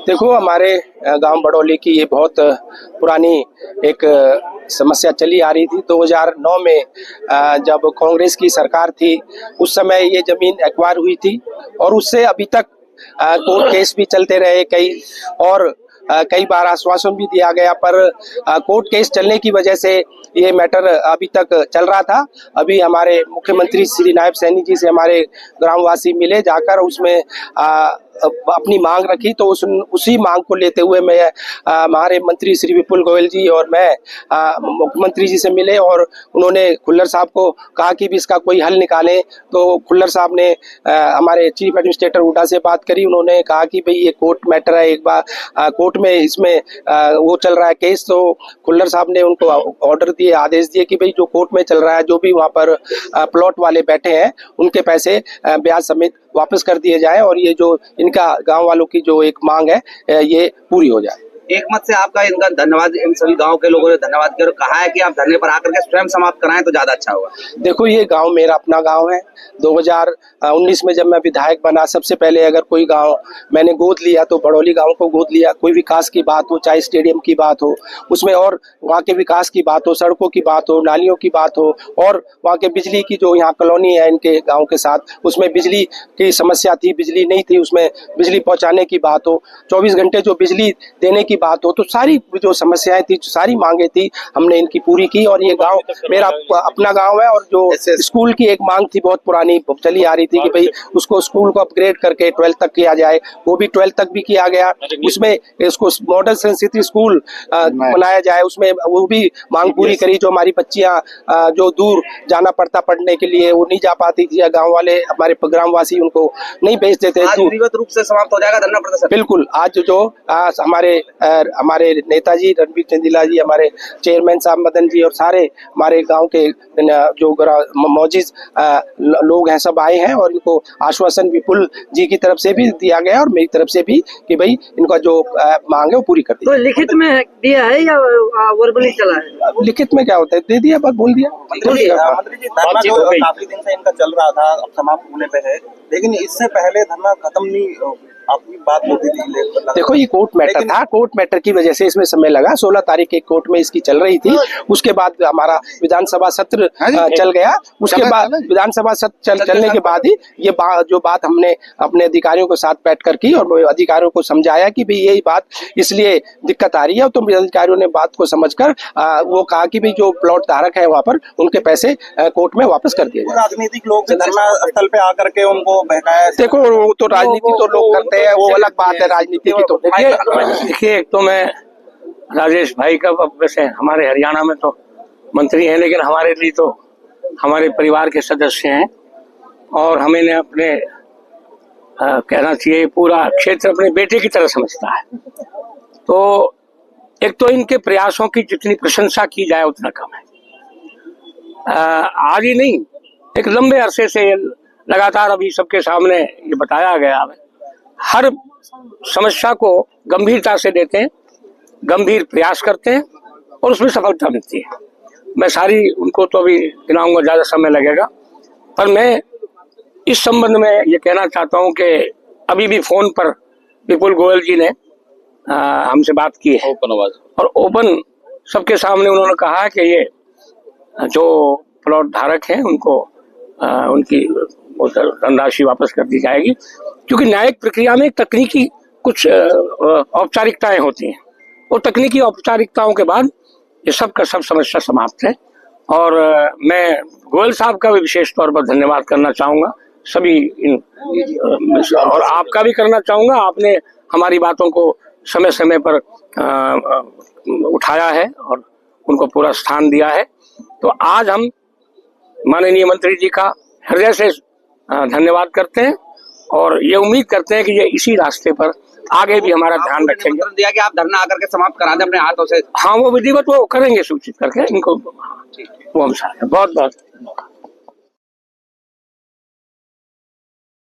देखो, हमारे गांव बड़ौली की ये बहुत पुरानी एक समस्या चली आ रही थी। 2009 में जब कांग्रेस की सरकार थी, उस समय ये जमीन एक्वायर हुई थी और उससे अभी तक कोर्ट केस भी चलते रहे और कई बार आश्वासन भी दिया गया, पर कोर्ट केस चलने की वजह से ये मैटर अभी तक चल रहा था। अभी हमारे मुख्यमंत्री श्री नायब सैनी जी से हमारे ग्रामवासी मिले, जाकर उसमें अपनी मांग रखी, तो उसी मांग को लेते हुए मैं हमारे मंत्री श्री विपुल गोयल जी और मैं मुख्यमंत्री जी से मिले और उन्होंने खुल्लर साहब को कहा कि भी इसका कोई हल निकालें। तो खुल्लर साहब ने हमारे चीफ एडमिनिस्ट्रेटर हुडा से बात करी। उन्होंने कहा कि भाई ये कोर्ट मैटर है, एक बार कोर्ट में इसमें वो चल रहा है केस। तो खुल्लर साहब ने उनको ऑर्डर दिए, आदेश दिए कि भाई जो कोर्ट में चल रहा है, जो भी वहाँ पर प्लॉट वाले बैठे हैं, उनके पैसे ब्याज समेत वापस कर दिए जाए और ये जो इनका गांव वालों की जो एक मांग है ये पूरी हो जाए। एक मत से आपका इनका धन्यवाद, इन सभी गांव के लोगों ने धन्यवाद किया और कहा है कि आप धरने पर आकर के स्वयं समाप्त कराएं तो ज्यादा अच्छा होगा। देखो, ये गांव मेरा अपना गांव है। 2019 में जब मैं विधायक बना, सबसे पहले अगर कोई गांव मैंने गोद लिया तो बड़ौली गांव को गोद लिया। कोई विकास की बात हो, चाहे स्टेडियम की बात हो, उसमें और वहाँ के विकास की बात हो, सड़कों की बात हो, नालियों की बात हो, और वहाँ के बिजली की जो यहाँ कॉलोनी है इनके गाँव के साथ, उसमें बिजली की समस्या थी, बिजली नहीं थी, उसमें बिजली पहुँचाने की बात हो, 24 घंटे जो बिजली देने की बात हो, तो सारी जो समस्याएं थी, सारी मांगे थी, हमने इनकी पूरी की। और ये गांव मेरा अपना गांव है। और जो स्कूल की एक मांग थी, बहुत पुरानी चली आ रही थी कि भाई उसको स्कूल को अपग्रेड करके 12th तक किया जाए, वो भी 12th तक भी किया गया। उसमें इसको मॉडल सेंसिटिव स्कूल बनाया जाए, उसमें वो भी मांग पूरी करी। जो हमारी बच्चियां जो दूर जाना पड़ता पढ़ने के लिए, वो नहीं जा पाती थी, या गाँव वाले हमारे ग्रामवासी उनको नहीं भेज देते। विधिवत रूप से समाप्त हो जाएगा धरना प्रदर्शन? बिल्कुल। आज जो हमारे नेताजी रणबीर चंदीला जी, हमारे चेयरमैन साहब मदन जी और सारे हमारे गांव के जो मौजूद लोग हैं, सब आए हैं और इनको आश्वासन विपुल जी की तरफ से भी दिया गया और मेरी तरफ से भी कि भाई इनका जो मांग है वो पूरी कर दी। तो लिखित में दिया है या वर्बली चला है? लिखित में क्या होता है, दे दिया, बस बोल दिया। मंत्री जी, धरना जो काफी दिन से इनका चल रहा था, अब समाप्त होने पे है, लेकिन इससे पहले धरना खत्म नहीं, आपकी बात होती थी। देखो, ये कोर्ट मैटर था, कोर्ट मैटर की वजह से इसमें समय लगा। 16 तारीख के कोर्ट में इसकी चल रही थी। उसके बाद हमारा विधानसभा सत्र चल गया। उसके बाद विधानसभा सत्र चलने के बाद ही ये जो बात हमने अपने अधिकारियों के साथ बैठकर की और अधिकारियों को समझाया कि भाई यही बात इसलिए दिक्कत आ रही है। तो अधिकारियों ने बात को समझकर वो कहा कि भाई जो प्लॉट धारक है वहाँ पर उनके पैसे कोर्ट में वापस कर दिए जाए। राजनीतिक लोग धरना स्थल पे आकर के उनको बहकाया। देखो, वो तो राजनीति तो लोग करते हैं, वो अलग बात है राजनीति की। तो देखिए, एक तो मैं राजेश भाई का, वैसे हमारे हरियाणा में तो मंत्री हैं, लेकिन हमारे लिए तो हमारे परिवार के सदस्य हैं और हमें ने अपने कहना चाहिए पूरा क्षेत्र अपने बेटे की तरह समझता है। तो एक तो इनके प्रयासों की जितनी प्रशंसा की जाए उतना कम है। आज ही नहीं, एक लंबे अरसे से लगातार अभी सबके सामने ये बताया गया है, हर समस्या को गंभीरता से देते हैं, गंभीर प्रयास करते हैं और उसमें सफलता मिलती है। मैं सारी उनको तो अभी गिनाऊंगा, ज्यादा समय लगेगा, पर मैं इस संबंध में ये कहना चाहता हूं कि अभी भी फोन पर विपुल गोयल जी ने हमसे बात की है और ओपन सबके सामने उन्होंने कहा कि ये जो प्लॉट धारक हैं उनको उनकी धनराशि वापस कर दी जाएगी, क्योंकि न्यायिक प्रक्रिया में तकनीकी कुछ औपचारिकताएं होती हैं और तकनीकी औपचारिकताओं के बाद ये सब का सब समस्या समाप्त है। और मैं गोयल साहब का भी विशेष तौर पर धन्यवाद करना चाहूंगा, सभी और आपका भी करना चाहूंगा। आपने हमारी बातों को समय समय पर उठाया है और उनको पूरा स्थान दिया है। तो आज हम माननीय मंत्री जी का हृदय से धन्यवाद करते हैं और ये उम्मीद करते हैं कि ये इसी रास्ते पर आगे भी हमारा ध्यान रखेंगे। दिया कि आप धरना आकर के समाप्त करा दें अपने हाथों से। हाँ, वो विधिवत वो करेंगे सूचित करके इनको, वो हम बहुत बहुत